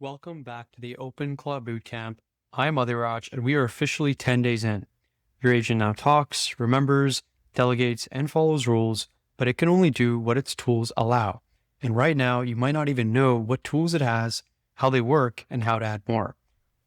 Welcome back to the OpenClaw Bootcamp. I'm Adhiraj, and we are officially 10 days in. Your agent now talks, remembers, delegates, and follows rules, but it can only do what its tools allow. And right now, you might not even know what tools it has, how they work, and how to add more.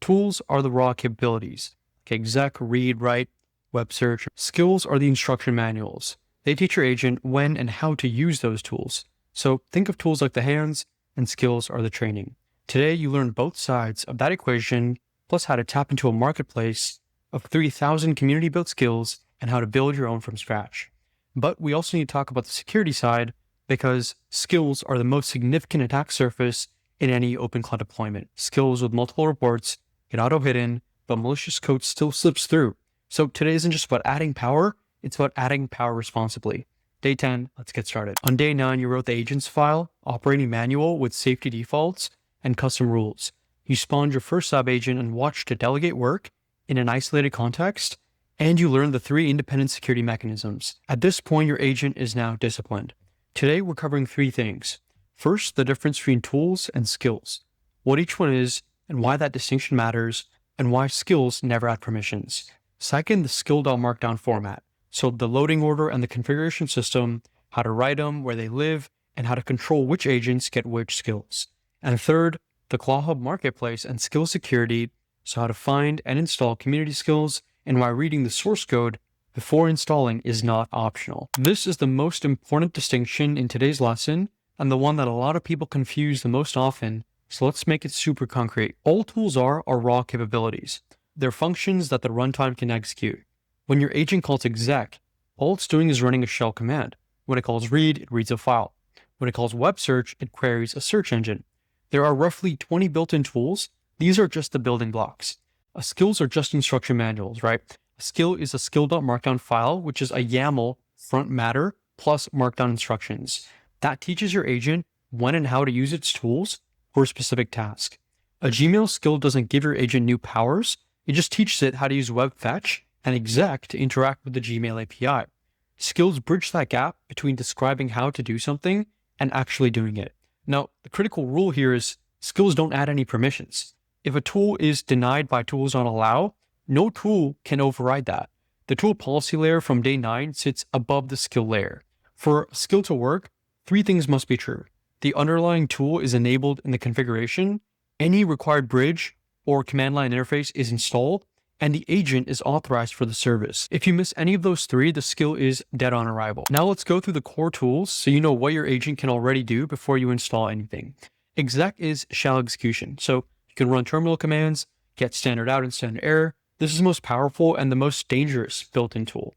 Tools are the raw capabilities, like exec, read, write, web search. Skills are the instruction manuals. They teach your agent when and how to use those tools. So think of tools like the hands, and skills are the training. Today, you learn both sides of that equation, plus how to tap into a marketplace of 3,000 community-built skills and how to build your own from scratch. But we also need to talk about the security side because skills are the most significant attack surface in any OpenClaw deployment. Skills with multiple reports get auto-hidden, but malicious code still slips through. So today isn't just about adding power, it's about adding power responsibly. Day 10, let's get started. On day 9, you wrote the agents file, operating manual with safety defaults, and custom rules. You spawned your first sub-agent and watched it delegate work in an isolated context, and you learned the 3 independent security mechanisms. At this point, your agent is now disciplined. Today, we're covering 3 things. First, the difference between tools and skills, what each one is, and why that distinction matters, and why skills never add permissions. Second, the skill.markdown format, so the loading order and the configuration system, how to write them, where they live, and how to control which agents get which skills. And third, the ClawHub marketplace and skill security, so how to find and install community skills and why reading the source code before installing is not optional. This is the most important distinction in today's lesson and the one that a lot of people confuse the most often, so let's make it super concrete. All tools are raw capabilities. They're functions that the runtime can execute. When your agent calls exec, all it's doing is running a shell command. When it calls read, it reads a file. When it calls web search, it queries a search engine. There are roughly 20 built-in tools. These are just the building blocks. Skills are just instruction manuals, right? A skill is a skill.markdown file, which is a YAML front matter plus markdown instructions. That teaches your agent when and how to use its tools for a specific task. A Gmail skill doesn't give your agent new powers. It just teaches it how to use web fetch and exec to interact with the Gmail API. Skills bridge that gap between describing how to do something and actually doing it. Now, the critical rule here is skills don't add any permissions. If a tool is denied by tools on allow, no tool can override that. The tool policy layer from day 9 sits above the skill layer. For a skill to work, 3 things must be true. The underlying tool is enabled in the configuration, any required bridge or command line interface is installed, and the agent is authorized for the service. If you miss any of those 3, the skill is dead on arrival. Now let's go through the core tools so you know what your agent can already do before you install anything. Exec is shell execution, so you can run terminal commands, get standard out and standard error. This is the most powerful and the most dangerous built-in tool.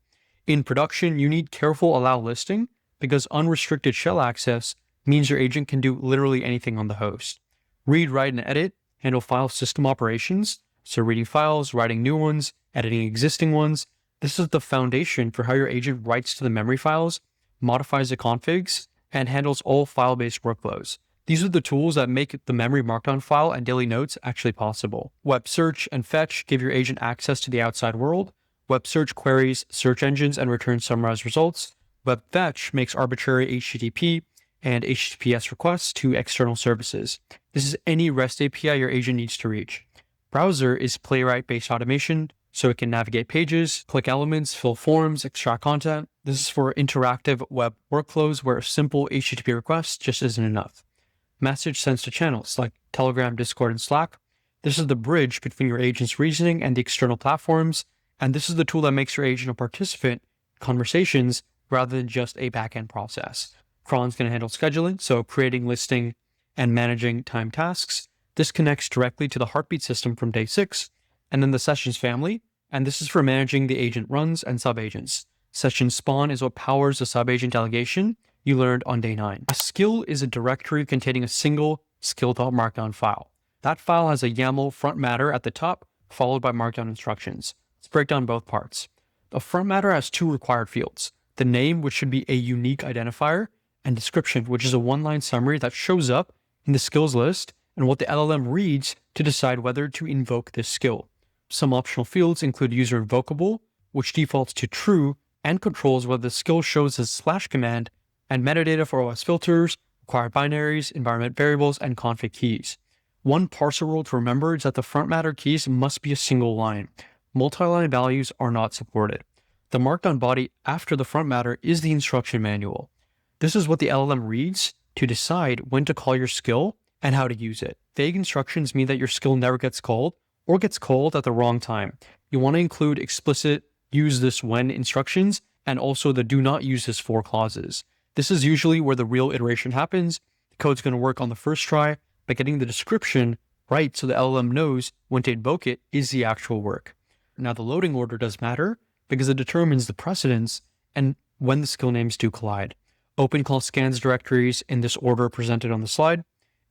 In production, you need careful allow listing because unrestricted shell access means your agent can do literally anything on the host. Read, write, and edit handle file system operations. So reading files, writing new ones, editing existing ones. This is the foundation for how your agent writes to the memory files, modifies the configs, and handles all file-based workflows. These are the tools that make the memory markdown file and daily notes actually possible. Web search and fetch give your agent access to the outside world. Web search queries search engines and returns summarized results. Web fetch makes arbitrary HTTP and HTTPS requests to external services. This is any REST API your agent needs to reach. Browser is playwright-based automation, so it can navigate pages, click elements, fill forms, extract content. This is for interactive web workflows where a simple HTTP request just isn't enough. Message sends to channels like Telegram, Discord, and Slack. This is the bridge between your agent's reasoning and the external platforms, and this is the tool that makes your agent a participant in conversations rather than just a backend process. Cron's going to handle scheduling, so creating, listing, and managing time tasks. This connects directly to the heartbeat system from day 6, and then the sessions family, and this is for managing the agent runs and sub-agents. Session spawn is what powers the sub-agent delegation you learned on day 9. A skill is a directory containing a single skill.markdown file. That file has a YAML front matter at the top, followed by markdown instructions. Let's break down both parts. The front matter has 2 required fields, the name, which should be a unique identifier, and description, which is a 1-line summary that shows up in the skills list and what the LLM reads to decide whether to invoke this skill. Some optional fields include user invocable, which defaults to true and controls whether the skill shows as / command, and metadata for OS filters, required binaries, environment variables, and config keys. One parser rule to remember is that the front matter keys must be a single line. Multi-line values are not supported. The markdown body after the front matter is the instruction manual. This is what the LLM reads to decide when to call your skill and how to use it. Vague instructions mean that your skill never gets called or gets called at the wrong time. You want to include explicit use this when instructions and also the do not use this for clauses. This is usually where the real iteration happens. The code's going to work on the first try, but getting the description right so the LLM knows when to invoke it is the actual work. Now the loading order does matter because it determines the precedence and when the skill names do collide. OpenClaw scans directories in this order presented on the slide,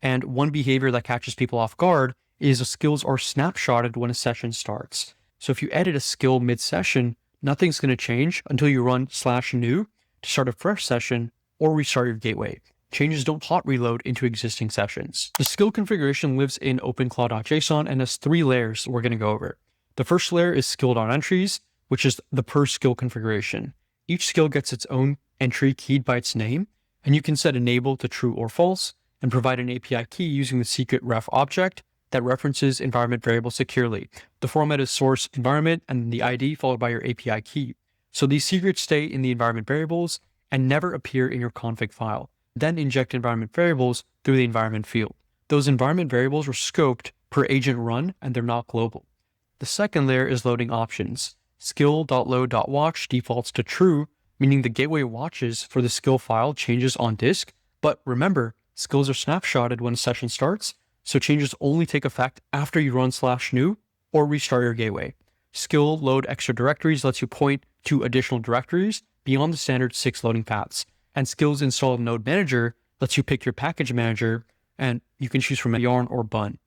and one behavior that catches people off guard is the skills are snapshotted when a session starts. So if you edit a skill mid-session, nothing's going to change until you run /new to start a fresh session or restart your gateway. Changes don't hot reload into existing sessions. The skill configuration lives in openclaw.json and has 3 layers we're going to go over. The first layer is skill.entries, which is the per skill configuration. Each skill gets its own entry keyed by its name, and you can set enable to true or false and provide an API key using the secret ref object that references environment variables securely. The format is source environment and the ID followed by your API key. So these secrets stay in the environment variables and never appear in your config file. Then inject environment variables through the environment field. Those environment variables are scoped per agent run and they're not global. The second layer is loading options. Skill.load.watch defaults to true, meaning the gateway watches for the skill file changes on disk. But remember, skills are snapshotted when a session starts, so changes only take effect after you run /new or restart your gateway. Skill load extra directories lets you point to additional directories beyond the standard 6 loading paths. And skills install node manager lets you pick your package manager, and you can choose from yarn or bun.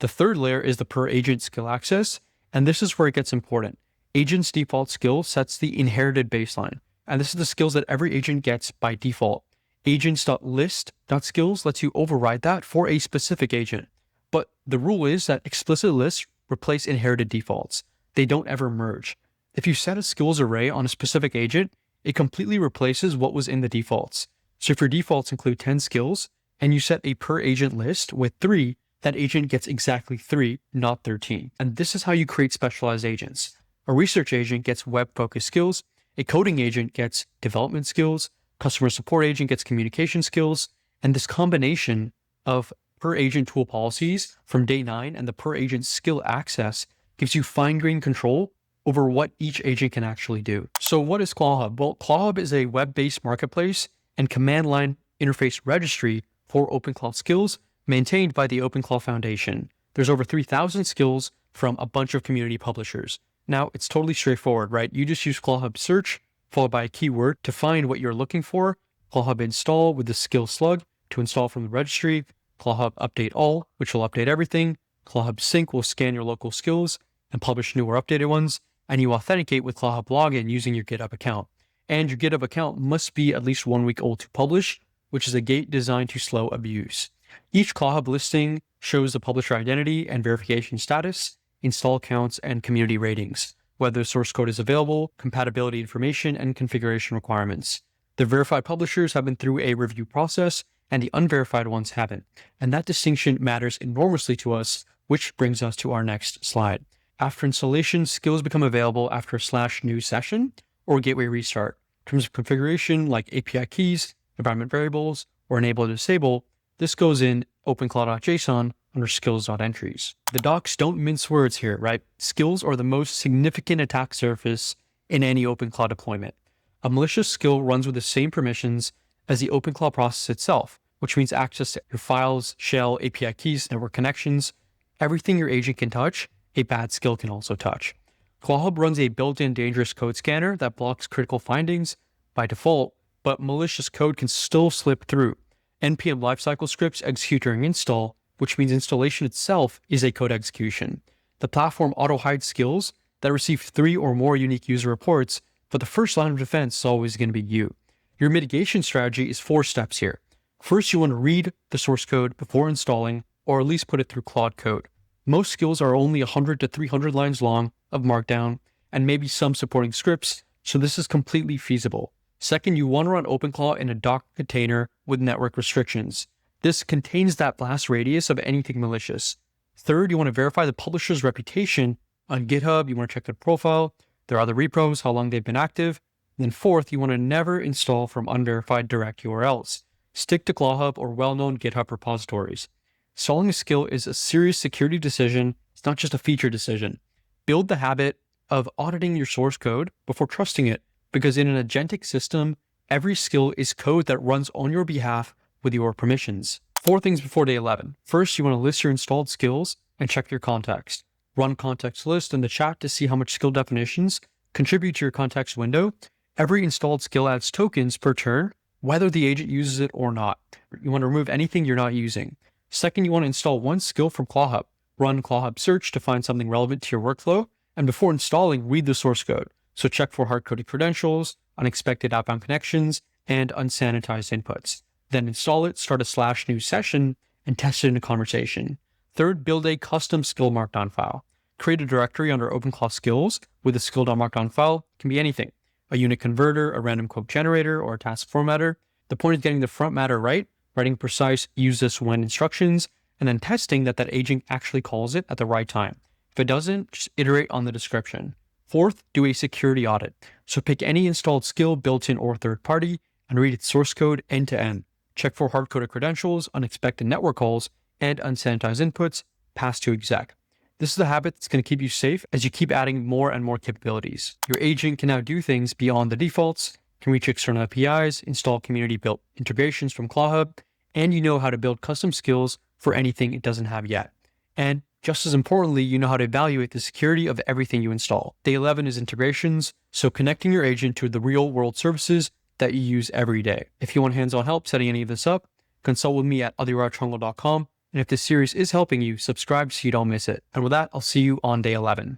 The third layer is the per agent skill access, and this is where it gets important. Agent's default skill sets the inherited baseline, and this is the skills that every agent gets by default. Agents.list.skills lets you override that for a specific agent. But the rule is that explicit lists replace inherited defaults. They don't ever merge. If you set a skills array on a specific agent, it completely replaces what was in the defaults. So if your defaults include 10 skills and you set a per agent list with 3, that agent gets exactly 3, not 13. And this is how you create specialized agents. A research agent gets web-focused skills, a coding agent gets development skills, customer support agent gets communication skills, and this combination of per agent tool policies from day 9 and the per agent skill access gives you fine-grained control over what each agent can actually do. So what is ClawHub? Well, ClawHub is a web-based marketplace and command line interface registry for OpenClaw skills maintained by the OpenClaw Foundation. There's over 3,000 skills from a bunch of community publishers. Now, it's totally straightforward, right? You just use ClawHub search followed by a keyword to find what you're looking for, ClawHub install with the skill slug to install from the registry, ClawHub update all, which will update everything, ClawHub sync will scan your local skills and publish new or updated ones, and you authenticate with ClawHub login using your GitHub account. And your GitHub account must be at least 1 week old to publish, which is a gate designed to slow abuse. Each ClawHub listing shows the publisher identity and verification status, install counts, and community ratings, whether source code is available, compatibility information, and configuration requirements. The verified publishers have been through a review process, and the unverified ones haven't. And that distinction matters enormously to us, which brings us to our next slide. After installation, skills become available after a /new session or gateway restart. In terms of configuration, like API keys, environment variables, or enable or disable, this goes in openclaw.json under skills.entries. The docs don't mince words here, right? Skills are the most significant attack surface in any OpenClaw deployment. A malicious skill runs with the same permissions as the OpenClaw process itself, which means access to your files, shell, API keys, network connections, everything your agent can touch, a bad skill can also touch. ClawHub runs a built-in dangerous code scanner that blocks critical findings by default, but malicious code can still slip through. NPM lifecycle scripts execute during install, which means installation itself is a code execution. The platform auto-hides skills that receive 3 or more unique user reports, but the first line of defense is always going to be you. Your mitigation strategy is 4 steps here. First, you want to read the source code before installing, or at least put it through Claude Code. Most skills are only 100 to 300 lines long of markdown, and maybe some supporting scripts, so this is completely feasible. Second, you want to run OpenClaw in a Docker container with network restrictions. This contains that blast radius of anything malicious. Third, you want to verify the publisher's reputation on GitHub. You want to check their profile, their other repos, how long they've been active. And then fourth, you want to never install from unverified direct URLs. Stick to ClawHub or well-known GitHub repositories. Installing a skill is a serious security decision. It's not just a feature decision. Build the habit of auditing your source code before trusting it, because in an agentic system, every skill is code that runs on your behalf with your permissions. 4 things before day 11. First, you want to list your installed skills and check your context. Run context list in the chat to see how much skill definitions contribute to your context window. Every installed skill adds tokens per turn, whether the agent uses it or not. You want to remove anything you're not using. Second, you want to install one skill from ClawHub. Run ClawHub search to find something relevant to your workflow. And before installing, read the source code. So check for hard-coded credentials, unexpected outbound connections, and unsanitized inputs. Then install it, start a /new session, and test it in a conversation. Third, build a custom skill markdown file. Create a directory under openclaw skills with a skill.markdown file. It can be anything. A unit converter, a random quote generator, or a task formatter. The point is getting the front matter right, writing precise use this when instructions, and then testing that agent actually calls it at the right time. If it doesn't, just iterate on the description. Fourth, do a security audit. So pick any installed skill, built-in or third-party, and read its source code end to end. Check for hard-coded credentials, unexpected network calls, and unsanitized inputs passed to exec. This is a habit that's going to keep you safe as you keep adding more and more capabilities. Your agent can now do things beyond the defaults, can reach external APIs, install community-built integrations from ClawHub, and you know how to build custom skills for anything it doesn't have yet. And just as importantly, you know how to evaluate the security of everything you install. Day 11 is integrations, so connecting your agent to the real-world services that you use every day. If you want hands-on help setting any of this up, consult with me at adirajhungle.com. And if this series is helping you, subscribe so you don't miss it. And with that, I'll see you on day 11.